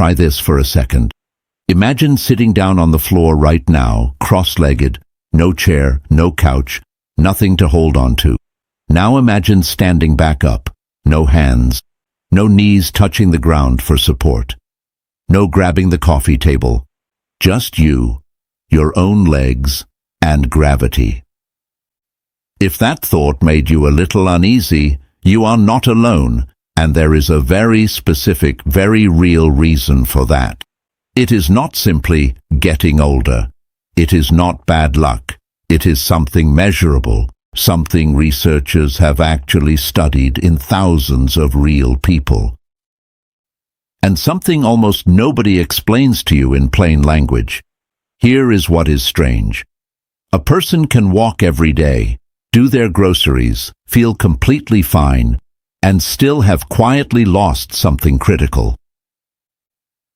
try this for a second. Imagine sitting down on the floor right now, cross-legged, no chair, no couch, nothing to hold on to. Now imagine standing back up, no hands, no knees touching the ground for support, no grabbing the coffee table, just you, your own legs, and gravity. If that thought made you a little uneasy, you are not alone, and there is a very specific, very real reason for that. It is not simply getting older. It is not bad luck. It is something measurable, something researchers have actually studied in thousands of real people. And something almost nobody explains to you in plain language. Here is what is strange. A person can walk every day, do their groceries, feel completely fine, and still have quietly lost something critical.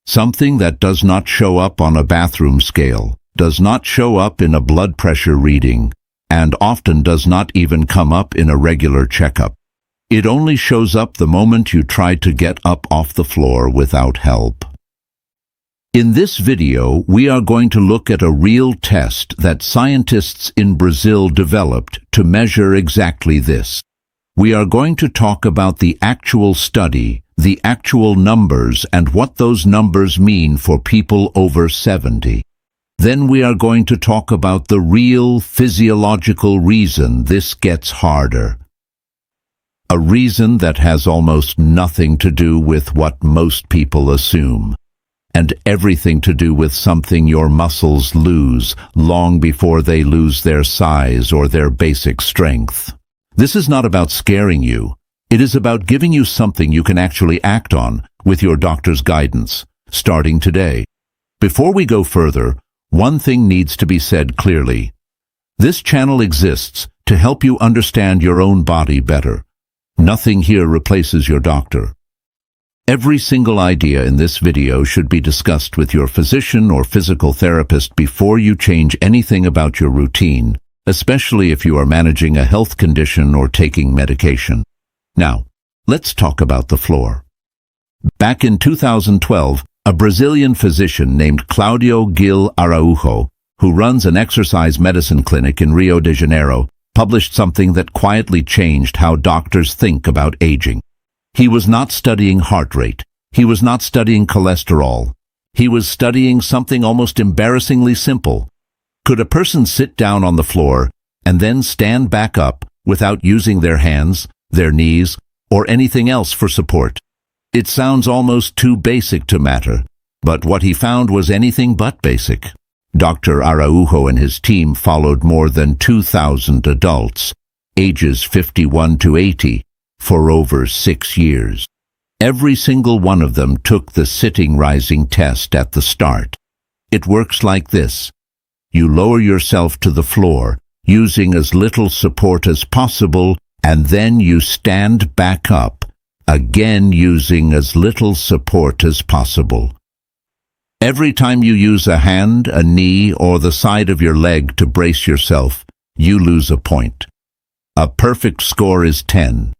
Something that does not show up on a bathroom scale, does not show up in a blood pressure reading, and often does not even come up in a regular checkup. It only shows up the moment you try to get up off the floor without help. In this video, we are going to look at a real test that scientists in Brazil developed to measure exactly this. We are going to talk about the actual study, the actual numbers, and what those numbers mean for people over 70. Then we are going to talk about the real physiological reason this gets harder. A reason that has almost nothing to do with what most people assume, and everything to do with something your muscles lose long before they lose their size or their basic strength. This is not about scaring you. It is about giving you something you can actually act on with your doctor's guidance, starting today. Before we go further, one thing needs to be said clearly. This channel exists to help you understand your own body better. Nothing here replaces your doctor. Every single idea in this video should be discussed with your physician or physical therapist before you change anything about your routine, especially if you are managing a health condition or taking medication. Now, let's talk about the floor. Back in 2012, a Brazilian physician named Claudio Gil Araujo, who runs an exercise medicine clinic in Rio de Janeiro, published something that quietly changed how doctors think about aging. He was not studying heart rate. He was not studying cholesterol. He was studying something almost embarrassingly simple. Could a person sit down on the floor and then stand back up without using their hands, their knees, or anything else for support? It sounds almost too basic to matter, but what he found was anything but basic. Dr. Araujo and his team followed more than 2,000 adults, ages 51 to 80, for over 6 years. Every single one of them took the sitting-rising test at the start. It works like this. You lower yourself to the floor, using as little support as possible, and then you stand back up, again using as little support as possible. Every time you use a hand, a knee, or the side of your leg to brace yourself, you lose a point. A perfect score is 10.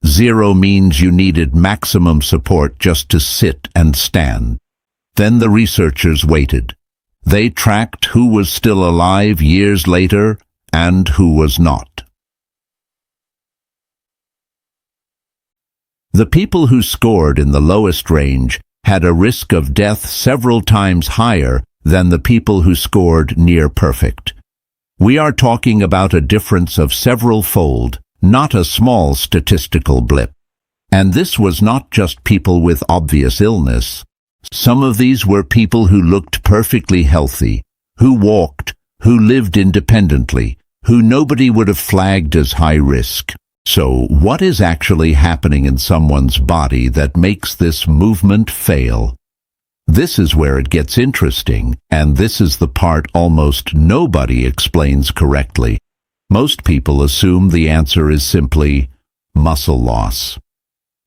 0 means you needed maximum support just to sit and stand. Then the researchers waited. They tracked who was still alive years later and who was not. The people who scored in the lowest range had a risk of death several times higher than the people who scored near perfect. We are talking about a difference of several-fold, not a small statistical blip. And this was not just people with obvious illness. Some of these were people who looked perfectly healthy, who walked, who lived independently, who nobody would have flagged as high risk. So, what is actually happening in someone's body that makes this movement fail? This is where it gets interesting, and this is the part almost nobody explains correctly. Most people assume the answer is simply muscle loss.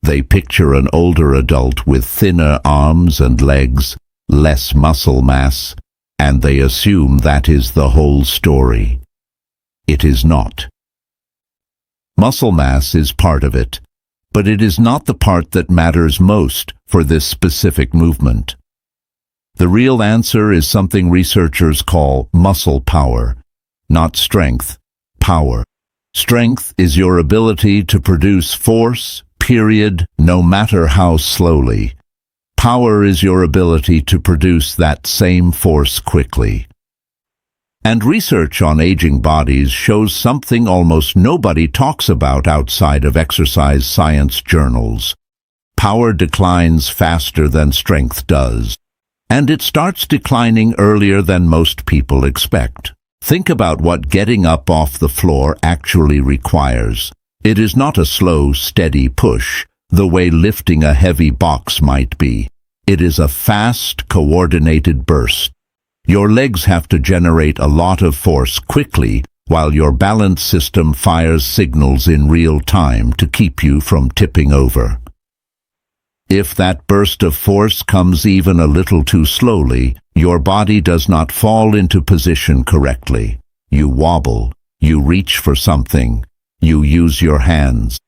They picture an older adult with thinner arms and legs, less muscle mass, and they assume that is the whole story. It is not. Muscle mass is part of it, but it is not the part that matters most for this specific movement. The real answer is something researchers call muscle power. Not strength, power. Strength is your ability to produce force, period, no matter how slowly. Power is your ability to produce that same force quickly. And research on aging bodies shows something almost nobody talks about outside of exercise science journals. Power declines faster than strength does. And it starts declining earlier than most people expect. Think about what getting up off the floor actually requires. It is not a slow, steady push, the way lifting a heavy box might be. It is a fast, coordinated burst. Your legs have to generate a lot of force quickly, while your balance system fires signals in real time to keep you from tipping over. If that burst of force comes even a little too slowly, your body does not fall into position correctly. You wobble, you reach for something, you use your hands.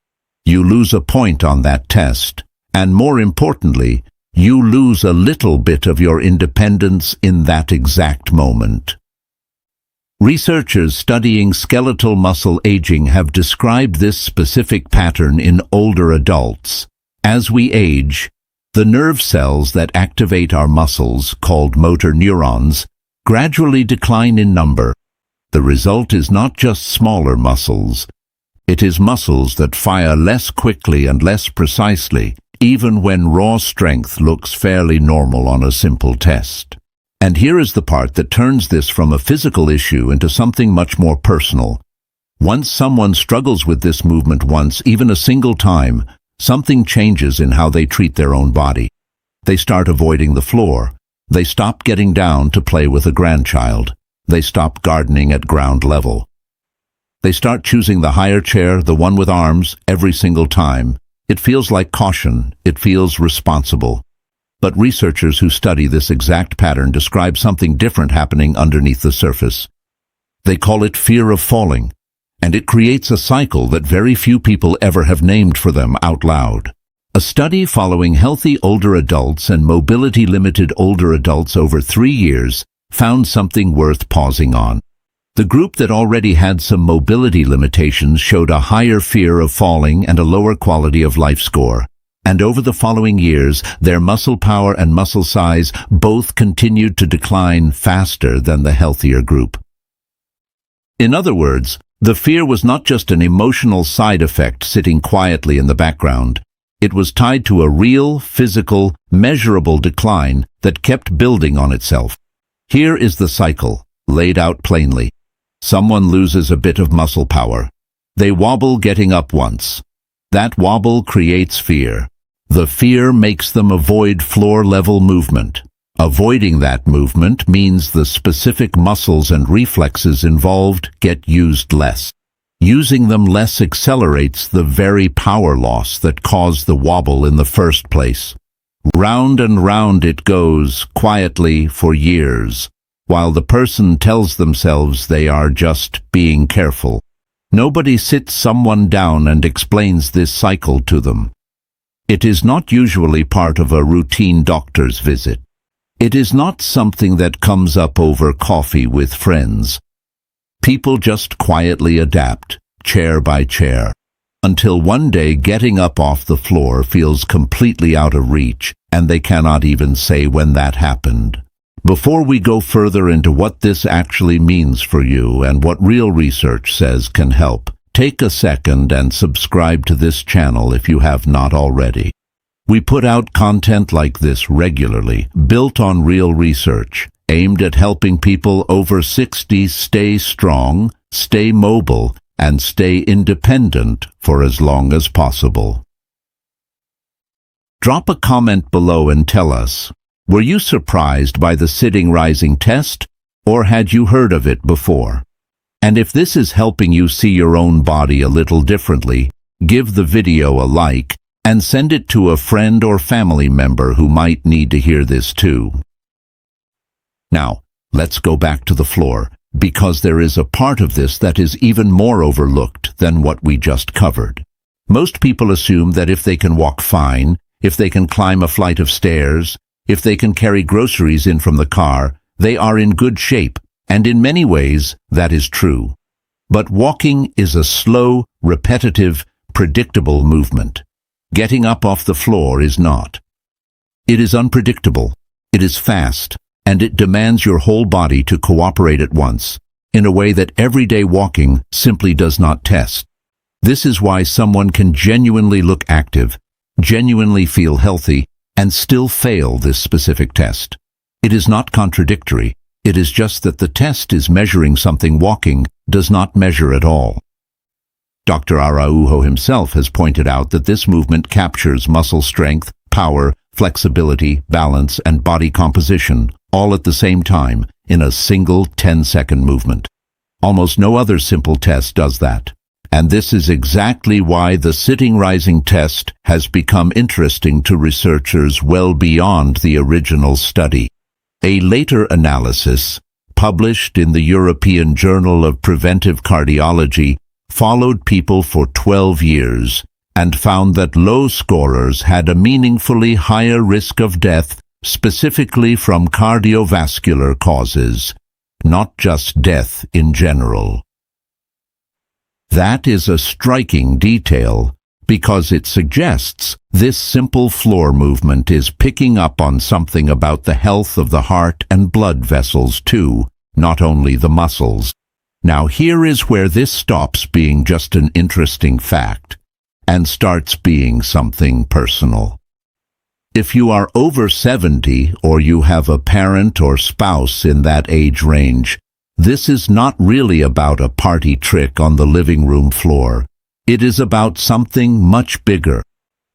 You lose a point on that test, and more importantly, you lose a little bit of your independence in that exact moment. Researchers studying skeletal muscle aging have described this specific pattern in older adults. As we age, the nerve cells that activate our muscles, called motor neurons, gradually decline in number. The result is not just smaller muscles. It is muscles that fire less quickly and less precisely, even when raw strength looks fairly normal on a simple test. And here is the part that turns this from a physical issue into something much more personal. Once someone struggles with this movement once, even a single time, something changes in how they treat their own body. They start avoiding the floor. They stop getting down to play with a grandchild. They stop gardening at ground level. They start choosing the higher chair, the one with arms, every single time. It feels like caution. It feels responsible. But researchers who study this exact pattern describe something different happening underneath the surface. They call it fear of falling, and it creates a cycle that very few people ever have named for them out loud. A study following healthy older adults and mobility-limited older adults over 3 years found something worth pausing on. The group that already had some mobility limitations showed a higher fear of falling and a lower quality of life score. And over the following years, their muscle power and muscle size both continued to decline faster than the healthier group. In other words, the fear was not just an emotional side effect sitting quietly in the background. It was tied to a real, physical, measurable decline that kept building on itself. Here is the cycle, laid out plainly. Someone loses a bit of muscle power. They wobble getting up once. That wobble creates fear. The fear makes them avoid floor-level movement. Avoiding that movement means the specific muscles and reflexes involved get used less. Using them less accelerates the very power loss that caused the wobble in the first place. Round and round it goes, quietly, for years, while the person tells themselves they are just being careful. Nobody sits someone down and explains this cycle to them. It is not usually part of a routine doctor's visit. It is not something that comes up over coffee with friends. People just quietly adapt, chair by chair, until one day getting up off the floor feels completely out of reach, and they cannot even say when that happened. Before we go further into what this actually means for you and what real research says can help, take a second and subscribe to this channel if you have not already. We put out content like this regularly, built on real research, aimed at helping people over 60 stay strong, stay mobile, and stay independent for as long as possible. Drop a comment below and tell us, were you surprised by the sitting-rising test, or had you heard of it before? And if this is helping you see your own body a little differently, give the video a like and send it to a friend or family member who might need to hear this too. Now, let's go back to the floor, because there is a part of this that is even more overlooked than what we just covered. Most people assume that if they can walk fine, if they can climb a flight of stairs, If they can carry groceries in from the car, they are in good shape, and in many ways, that is true. But walking is a slow, repetitive, predictable movement. Getting up off the floor is not. It is unpredictable, it is fast, and it demands your whole body to cooperate at once, in a way that everyday walking simply does not test. This is why someone can genuinely look active, genuinely feel healthy, and still fail this specific test. It is not contradictory, it is just that the test is measuring something walking does not measure at all. Dr. Araujo himself has pointed out that this movement captures muscle strength, power, flexibility, balance, and body composition, all at the same time, in a single 10-second movement. Almost no other simple test does that. And this is exactly why the sitting-rising test has become interesting to researchers well beyond the original study. A later analysis, published in the European Journal of Preventive Cardiology, followed people for 12 years and found that low scorers had a meaningfully higher risk of death, specifically from cardiovascular causes, not just death in general. That is a striking detail because it suggests this simple floor movement is picking up on something about the health of the heart and blood vessels too, not only the muscles. Now here is where this stops being just an interesting fact and starts being something personal. If you are over 70 or you have a parent or spouse in that age range, this is not really about a party trick on the living room floor. It is about something much bigger.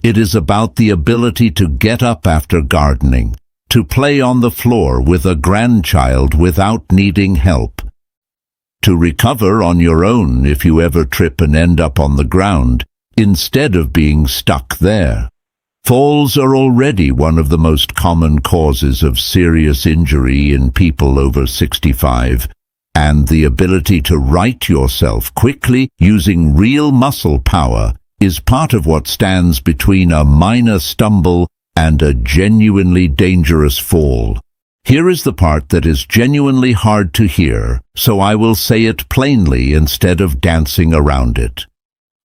It is about the ability to get up after gardening, to play on the floor with a grandchild without needing help, to recover on your own if you ever trip and end up on the ground, instead of being stuck there. Falls are already one of the most common causes of serious injury in people over 65, and the ability to right yourself quickly using real muscle power is part of what stands between a minor stumble and a genuinely dangerous fall. Here is the part that is genuinely hard to hear, so I will say it plainly instead of dancing around it.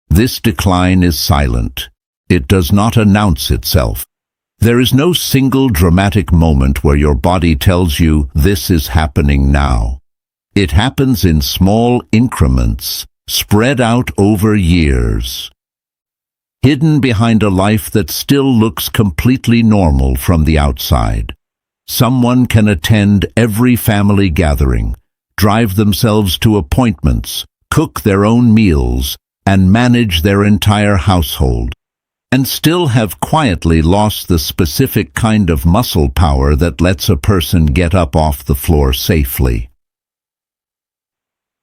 This decline is silent. It does not announce itself. There is no single dramatic moment where your body tells you this is happening now. It happens in small increments, spread out over years. Hidden behind a life that still looks completely normal from the outside. Someone can attend every family gathering, drive themselves to appointments, cook their own meals, and manage their entire household, and still have quietly lost the specific kind of muscle power that lets a person get up off the floor safely.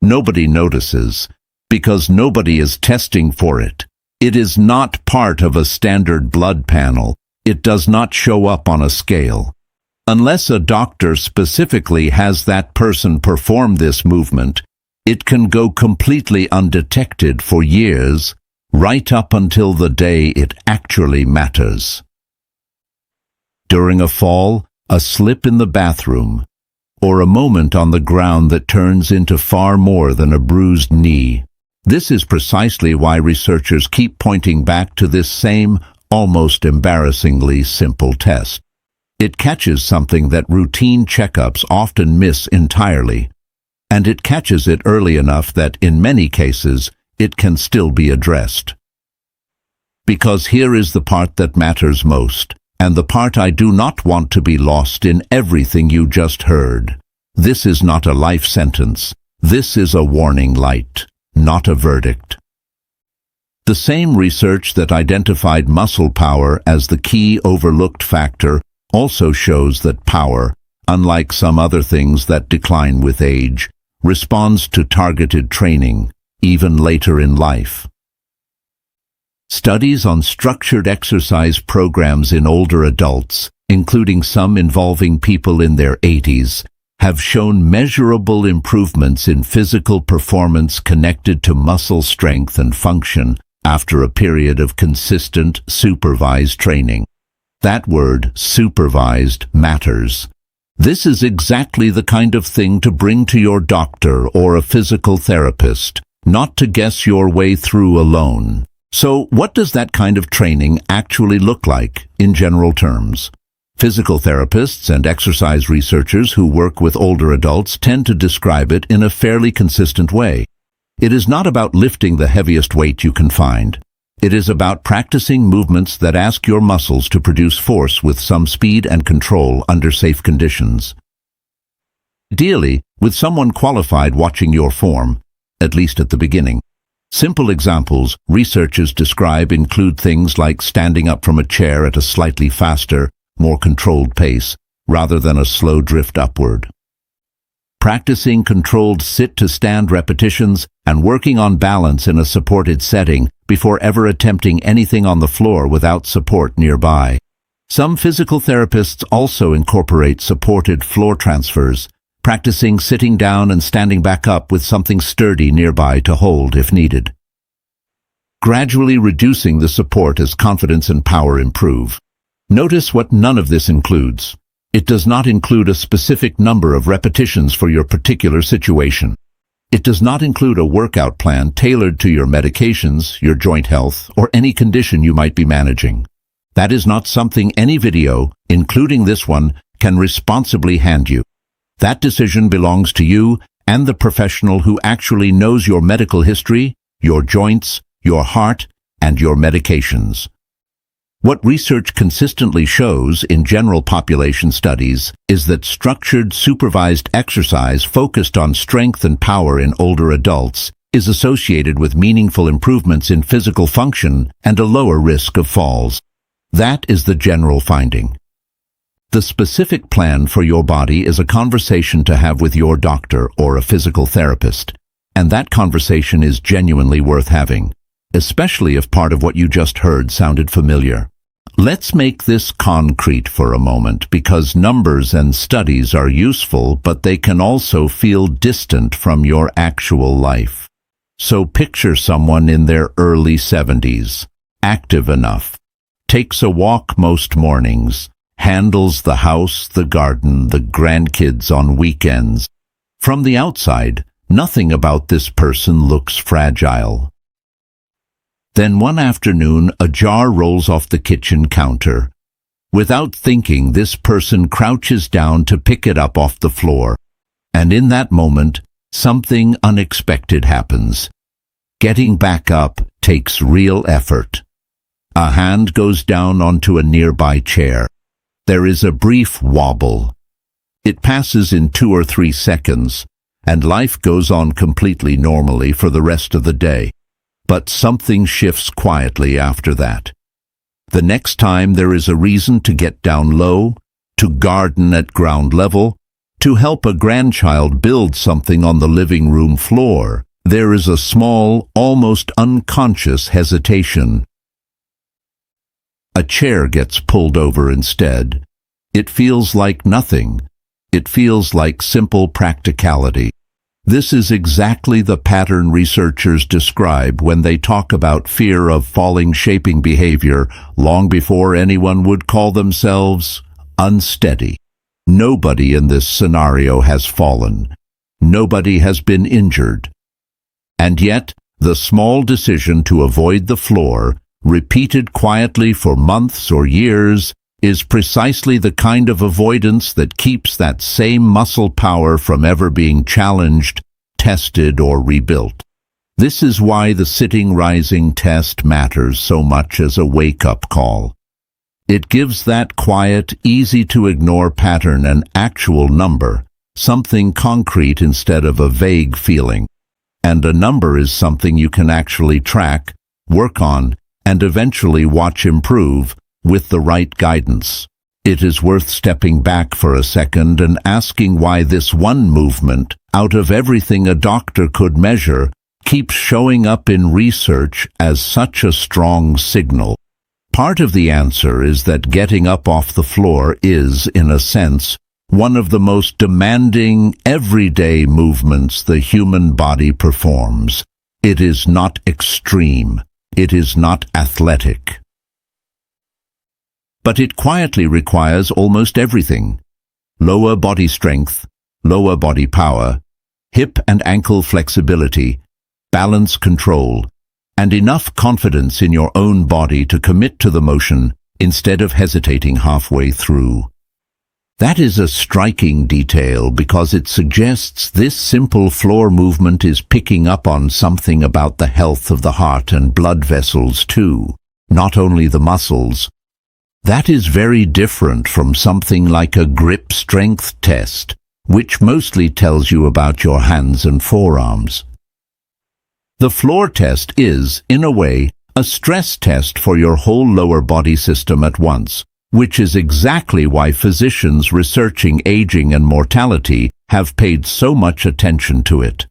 Nobody notices, because nobody is testing for it. It is not part of a standard blood panel. It does not show up on a scale. Unless a doctor specifically has that person perform this movement, it can go completely undetected for years, right up until the day it actually matters. During a fall, a slip in the bathroom, or a moment on the ground that turns into far more than a bruised knee. This is precisely why researchers keep pointing back to this same, almost embarrassingly simple test. It catches something that routine checkups often miss entirely, and it catches it early enough that, in many cases, it can still be addressed. Because here is the part that matters most, and the part I do not want to be lost in everything you just heard. This is not a life sentence. This is a warning light, not a verdict. The same research that identified muscle power as the key overlooked factor also shows that power, unlike some other things that decline with age, responds to targeted training, even later in life. Studies on structured exercise programs in older adults, including some involving people in their 80s, have shown measurable improvements in physical performance connected to muscle strength and function after a period of consistent, supervised training. That word, supervised, matters. This is exactly the kind of thing to bring to your doctor or a physical therapist, not to guess your way through alone. So, what does that kind of training actually look like, in general terms? Physical therapists and exercise researchers who work with older adults tend to describe it in a fairly consistent way. It is not about lifting the heaviest weight you can find. It is about practicing movements that ask your muscles to produce force with some speed and control under safe conditions. Ideally, with someone qualified watching your form, at least at the beginning. Simple examples researchers describe include things like standing up from a chair at a slightly faster, more controlled pace, rather than a slow drift upward. Practicing controlled sit-to-stand repetitions and working on balance in a supported setting before ever attempting anything on the floor without support nearby. Some physical therapists also incorporate supported floor transfers, practicing sitting down and standing back up with something sturdy nearby to hold if needed. Gradually reducing the support as confidence and power improve. Notice what none of this includes. It does not include a specific number of repetitions for your particular situation. It does not include a workout plan tailored to your medications, your joint health, or any condition you might be managing. That is not something any video, including this one, can responsibly hand you. That decision belongs to you and the professional who actually knows your medical history, your joints, your heart, and your medications. What research consistently shows in general population studies is that structured, supervised exercise focused on strength and power in older adults is associated with meaningful improvements in physical function and a lower risk of falls. That is the general finding. The specific plan for your body is a conversation to have with your doctor or a physical therapist, and that conversation is genuinely worth having, especially if part of what you just heard sounded familiar. Let's make this concrete for a moment, because numbers and studies are useful, but they can also feel distant from your actual life. So picture someone in their early 70s, active enough, takes a walk most mornings, handles the house, the garden, the grandkids on weekends. From the outside, nothing about this person looks fragile. Then one afternoon, a jar rolls off the kitchen counter. Without thinking, this person crouches down to pick it up off the floor. And in that moment, something unexpected happens. Getting back up takes real effort. A hand goes down onto a nearby chair. There is a brief wobble. It passes in 2 or 3 seconds, and life goes on completely normally for the rest of the day. But something shifts quietly after that. The next time there is a reason to get down low, to garden at ground level, to help a grandchild build something on the living room floor, there is a small, almost unconscious hesitation. A chair gets pulled over instead. It feels like nothing. It feels like simple practicality. This is exactly the pattern researchers describe when they talk about fear of falling shaping behavior long before anyone would call themselves unsteady. Nobody in this scenario has fallen. Nobody has been injured. And yet, the small decision to avoid the floor, repeated quietly for months or years, is precisely the kind of avoidance that keeps that same muscle power from ever being challenged, tested, or rebuilt. This is why the sitting-rising test matters so much as a wake-up call. It gives that quiet, easy-to-ignore pattern an actual number, something concrete instead of a vague feeling. And a number is something you can actually track, work on, and eventually watch improve, with the right guidance. It is worth stepping back for a second and asking why this one movement, out of everything a doctor could measure, keeps showing up in research as such a strong signal. Part of the answer is that getting up off the floor is, in a sense, one of the most demanding, everyday movements the human body performs. It is not extreme. It is not athletic. but it quietly requires almost everything: lower body strength, lower body power, hip and ankle flexibility, balance control, and enough confidence in your own body to commit to the motion instead of hesitating halfway through. That is a striking detail because it suggests this simple floor movement is picking up on something about the health of the heart and blood vessels too, not only the muscles. That is very different from something like a grip strength test, which mostly tells you about your hands and forearms. The floor test is, in a way, a stress test for your whole lower body system at once, which is exactly why physicians researching aging and mortality have paid so much attention to it.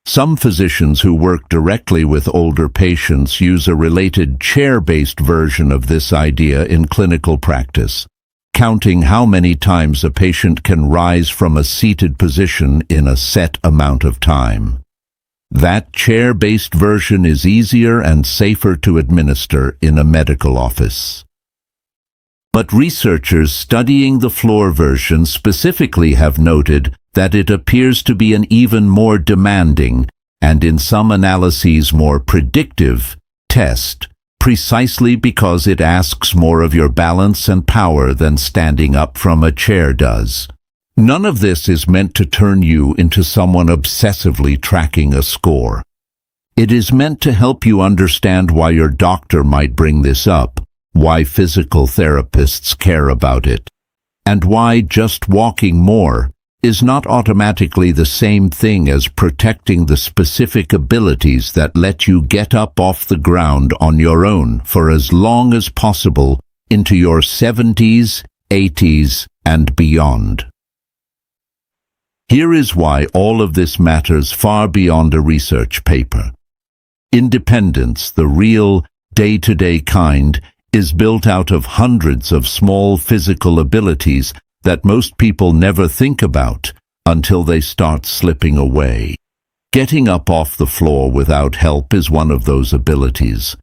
Some physicians who work directly with older patients use a related chair-based version of this idea in clinical practice, counting how many times a patient can rise from a seated position in a set amount of time. That chair-based version is easier and safer to administer in a medical office. But researchers studying the floor version specifically have noted that it appears to be an even more demanding, and in some analyses more predictive, test, precisely because it asks more of your balance and power than standing up from a chair does. None of this is meant to turn you into someone obsessively tracking a score. It is meant to help you understand why your doctor might bring this up, why physical therapists care about it, and why just walking more is not automatically the same thing as protecting the specific abilities that let you get up off the ground on your own for as long as possible into your 70s, 80s, and beyond. Here is why all of this matters far beyond a research paper. Independence, the real, day-to-day kind, is built out of hundreds of small physical abilities that most people never think about until they start slipping away. Getting up off the floor without help is one of those abilities.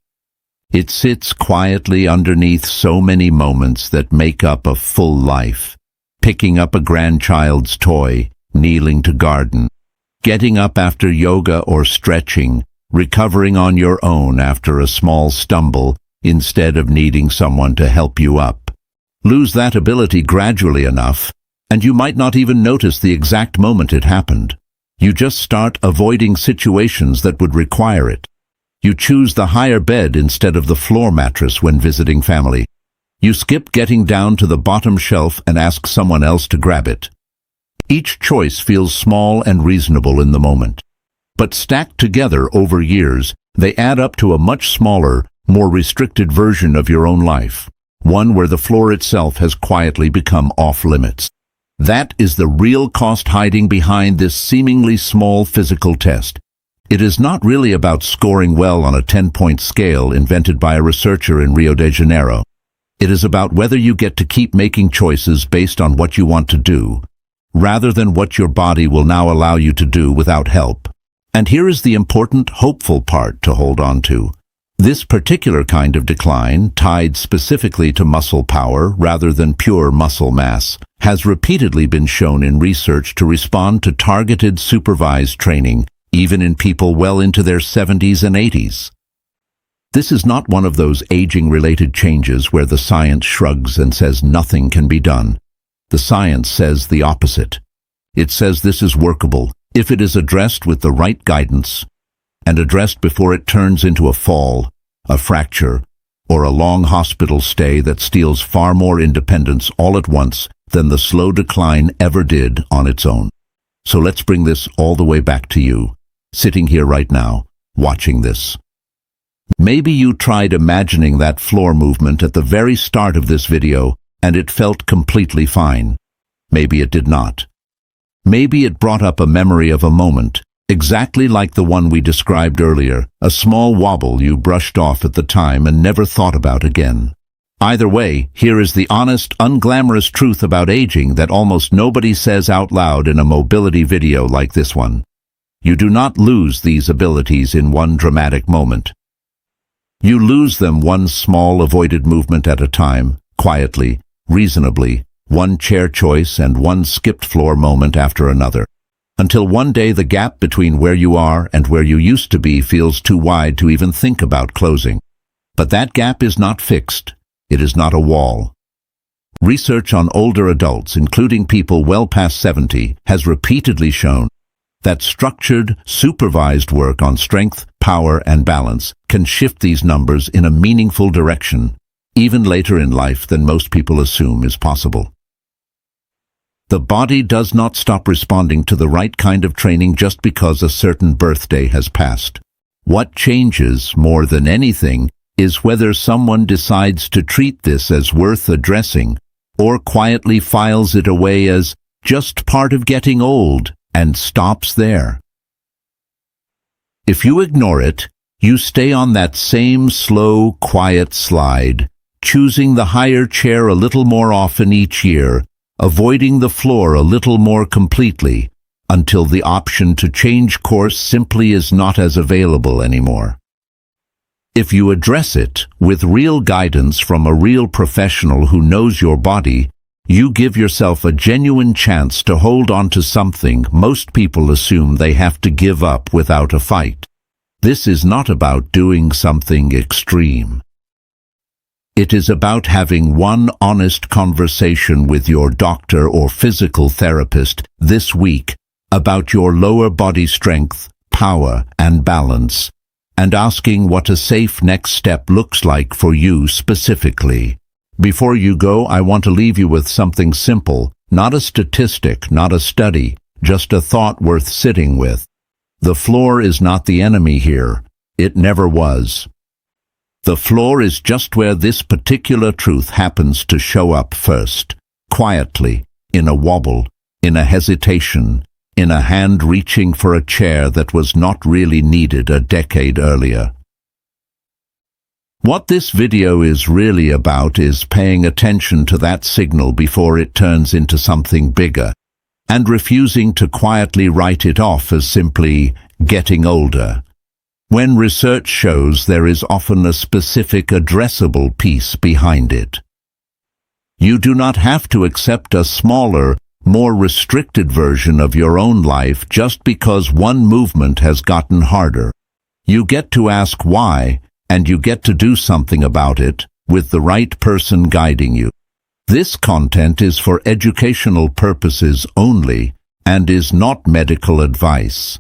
It sits quietly underneath so many moments that make up a full life. Picking up a grandchild's toy, kneeling to garden, getting up after yoga or stretching, recovering on your own after a small stumble, instead of needing someone to help you up. Lose that ability gradually enough, and you might not even notice the exact moment it happened. You just start avoiding situations that would require it. You choose the higher bed instead of the floor mattress when visiting family. You skip getting down to the bottom shelf and ask someone else to grab it. Each choice feels small and reasonable in the moment, but stacked together over years, they add up to a much smaller, more restricted version of your own life, one where the floor itself has quietly become off-limits. That is the real cost hiding behind this seemingly small physical test. It is not really about scoring well on a 10-point scale invented by a researcher in Rio de Janeiro. It is about whether you get to keep making choices based on what you want to do, rather than what your body will now allow you to do without help. And here is the important, hopeful part to hold on to. This particular kind of decline, tied specifically to muscle power rather than pure muscle mass, has repeatedly been shown in research to respond to targeted supervised training, even in people well into their 70s and 80s. This is not one of those aging-related changes where the science shrugs and says nothing can be done. The science says the opposite. It says this is workable if it is addressed with the right guidance, and addressed before it turns into a fall, a fracture, or a long hospital stay that steals far more independence all at once than the slow decline ever did on its own. So let's bring this all the way back to you, sitting here right now, watching this. Maybe you tried imagining that floor movement at the very start of this video, and it felt completely fine. Maybe it did not. Maybe it brought up a memory of a moment, exactly like the one we described earlier, a small wobble you brushed off at the time and never thought about again. Either way, here is the honest, unglamorous truth about aging that almost nobody says out loud in a mobility video like this one. You do not lose these abilities in one dramatic moment. You lose them one small avoided movement at a time, quietly, reasonably, one chair choice and one skipped floor moment after another, until one day the gap between where you are and where you used to be feels too wide to even think about closing. But that gap is not fixed. It is not a wall. Research on older adults, including people well past 70, has repeatedly shown that structured, supervised work on strength, power, and balance can shift these numbers in a meaningful direction, even later in life than most people assume is possible. The body does not stop responding to the right kind of training just because a certain birthday has passed. What changes, more than anything, is whether someone decides to treat this as worth addressing or quietly files it away as just part of getting old and stops there. If you ignore it, you stay on that same slow, quiet slide, choosing the higher chair a little more often each year, avoiding the floor a little more completely, until the option to change course simply is not as available anymore. If you address it with real guidance from a real professional who knows your body, you give yourself a genuine chance to hold on to something most people assume they have to give up without a fight. This is not about doing something extreme. It is about having one honest conversation with your doctor or physical therapist this week about your lower body strength, power, and balance, and asking what a safe next step looks like for you specifically. Before you go, I want to leave you with something simple, not a statistic, not a study, just a thought worth sitting with. The floor is not the enemy here. It never was. The floor is just where this particular truth happens to show up first, quietly, in a wobble, in a hesitation, in a hand reaching for a chair that was not really needed a decade earlier. What this video is really about is paying attention to that signal before it turns into something bigger, and refusing to quietly write it off as simply getting older, when research shows there is often a specific addressable piece behind it. You do not have to accept a smaller, more restricted version of your own life just because one movement has gotten harder. You get to ask why, and you get to do something about it, with the right person guiding you. This content is for educational purposes only, and is not medical advice.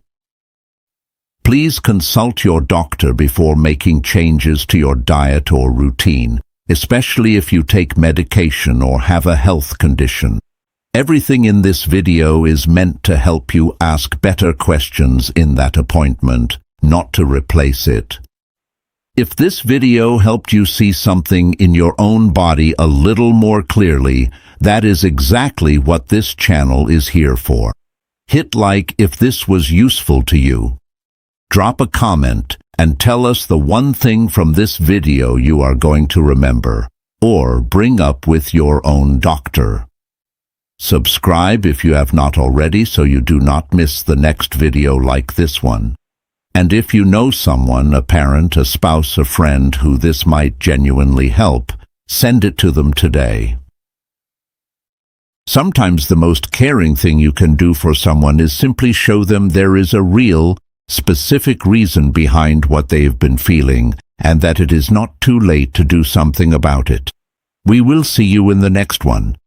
Please consult your doctor before making changes to your diet or routine, especially if you take medication or have a health condition. Everything in this video is meant to help you ask better questions in that appointment, not to replace it. If this video helped you see something in your own body a little more clearly, that is exactly what this channel is here for. Hit like if this was useful to you. Drop a comment and tell us the one thing from this video you are going to remember, or bring up with your own doctor. Subscribe if you have not already so you do not miss the next video like this one. And if you know someone, a parent, a spouse, a friend who this might genuinely help, send it to them today. Sometimes the most caring thing you can do for someone is simply show them there is a real, specific reason behind what they've been feeling, and that it is not too late to do something about it. We will see you in the next one.